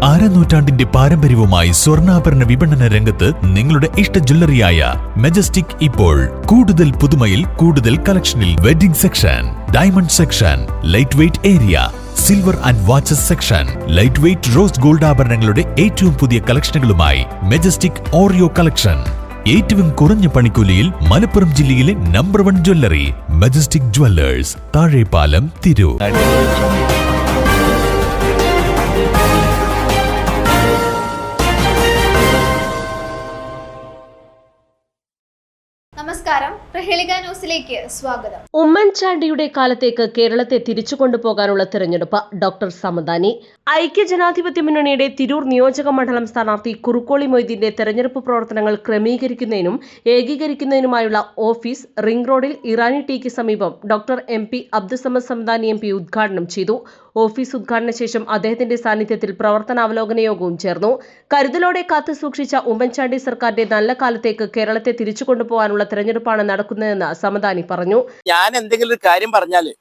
അരനൂറ്റാണ്ടിന്റെ പാരമ്പര്യവുമായി സ്വർണ്ണാഭരണ വിപണന രംഗത്ത് നിങ്ങളുടെ ഇഷ്ട ജ്വല്ലറിയായ മെജസ്റ്റിക് ഇപ്പോൾ കൂടുതൽ പുതുമയിൽ കൂടുതൽ കളക്ഷനിൽ wedding section, diamond section, light weight area, silver and watches section, light weight rose gold ആഭരണങ്ങളുടെ ഏറ്റവും പുതിയ കളക്ഷനുകളുമായി മെജസ്റ്റിക് ഓറിയോ കളക്ഷൻ. ഏറ്റവും കുറഞ്ഞ പണിക്കൂലിയിൽ മലപ്പുറം ജില്ലയിലെ number 1 jewellery majestic Jewellers, Thazhepalam, Tirur. നമസ്കാരം, പ്രഹേളിക ന്യൂസിലേക്ക് സ്വാഗതം. ഉമ്മൻചാണ്ടിയുടെ കാലത്തേക്ക് കേരളത്തെ തിരിച്ചു കൊണ്ടുപോകാനുള്ള തെരഞ്ഞെടുപ്പ് ഡോക്ടർ സമദാനി. ഐക്യജനാധിപത്യ മുന്നണിയുടെ തിരൂർ നിയോജക മണ്ഡലം സ്ഥാനാർത്ഥി കുറുക്കോളി മൊയ്തീന്റെ തെരഞ്ഞെടുപ്പ് പ്രവർത്തനങ്ങൾ ക്രമീകരിക്കുന്നതിനും ഏകീകരിക്കുന്നതിനുമായുള്ള ഓഫീസ് റിംഗ് റോഡിൽ ഇറാനി ടീക്ക് സമീപം doctor MP Abdussamad Samadani MP ഉദ്ഘാടനം ചെയ്തു. ഓഫീസ് ഉദ്ഘാടന ശേഷം അദ്ദേഹത്തിന്റെ സാന്നിധ്യത്തിൽ പ്രവർത്തനാവലോകന യോഗവും ചേർന്നു. കരുതലോടെ കാത്തു സൂക്ഷിച്ച ഉമ്മൻചാണ്ടി സർക്കാരിന്റെ നല്ല കാലത്തേക്ക് കേരളത്തെ തിരിച്ചു കൊണ്ടുപോകാനുള്ള തെരഞ്ഞെടുപ്പാണ് നടക്കുന്നതെന്ന് സമദാനി പറഞ്ഞു. ഞാൻ എന്തെങ്കിലും ഒരു കാര്യം പറഞ്ഞാല്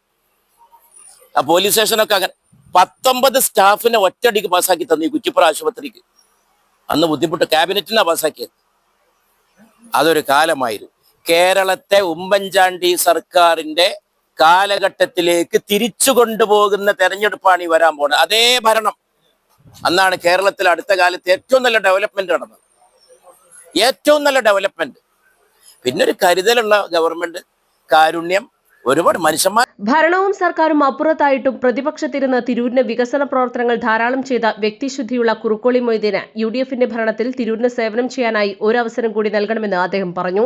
പോലീസ് സ്റ്റേഷനൊക്കെ 19 സ്റ്റാഫിനെ ഒറ്റയടിക്ക് പാസ്സാക്കി തന്നു ഈ കുറ്റിപ്പുറ ആശുപത്രിക്ക്. അന്ന് ബുദ്ധിമുട്ട് ക്യാബിനറ്റിനാ പാസ്സാക്കിയത്. അതൊരു കാലമായിരുന്നു. കേരളത്തെ ഉമ്മൻചാണ്ടി സർക്കാരിന്റെ കാലഘട്ടത്തിലേക്ക് തിരിച്ചു കൊണ്ടുപോകുന്ന തെരഞ്ഞെടുപ്പാണ് ഈ വരാൻ പോകുന്നത്. അതേ ഭരണം. അന്നാണ് കേരളത്തിൽ അടുത്ത കാലത്ത് ഏറ്റവും നല്ല ഡെവലപ്മെന്റ് നടന്നത്. ഏറ്റവും നല്ല ഡെവലപ്മെന്റ്. പിന്നെ ഒരു കരുതലുള്ള ഗവൺമെന്റ്, കാരുണ്യം, ഒരുപാട് മനുഷ്യന്മാർ. ഭരണവും സർക്കാരും അപ്പുറത്തായിട്ടും പ്രതിപക്ഷത്തിരുന്ന് തിരൂരിന് വികസന പ്രവർത്തനങ്ങൾ ധാരാളം ചെയ്ത വ്യക്തിശുദ്ധിയുള്ള കുറുക്കോളി മൊയ്തീന് UDFന്റെ ഭരണത്തിൽ തിരൂരിന് സേവനം ചെയ്യാനായി ഒരു അവസരം കൂടി നൽകണമെന്ന് അദ്ദേഹം പറഞ്ഞു.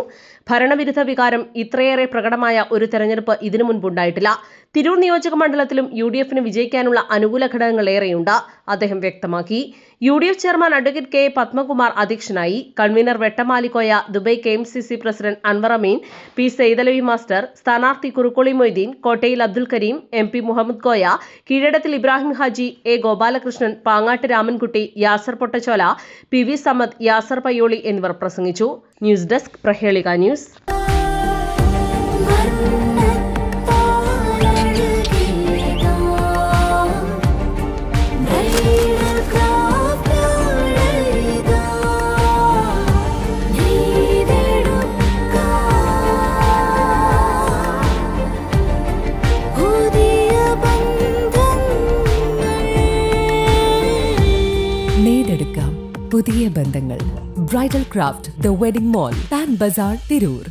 ഭരണവിരുദ്ധ വികാരം ഇത്രയേറെ പ്രകടമായ ഒരു തെരഞ്ഞെടുപ്പ് ഇതിനു മുൻപുണ്ടായിട്ടില്ല. തിരൂർ നിയോജക മണ്ഡലത്തിലും UDFന് വിജയിക്കാനുള്ള അനുകൂല ഘടകങ്ങൾ ഏറെയുണ്ട്, അദ്ദേഹം വ്യക്തമാക്കി. UDF chairman advocate KA Padmakumar അധ്യക്ഷനായി. കൺവീനർ വെട്ടമാലിക്കോയ, Dubai KMCC president Anwar Ameen, P Saidalavi master, സ്ഥാനാർത്ഥി കുറുക്കോളി മൊയ്തീൻ, കോട്ടയിൽ Abdul Kareem, MP Muhammad Koya, Keezhadathil Ibrahim Haji, A Gopalakrishnan, Pangattu Ramankutty, Yasar Pottachola, PV Samad, Yasar Payyoli എന്നിവർ പ്രസംഗിച്ചു. ന്യൂസ് ഡെസ്ക്, പ്രഹേളിക ന്യൂസ്. നേടെടുക്കാം പുതിയ ബന്ധങ്ങൾ. Bridal craft, the wedding mall, Pan Bazar, Tirur.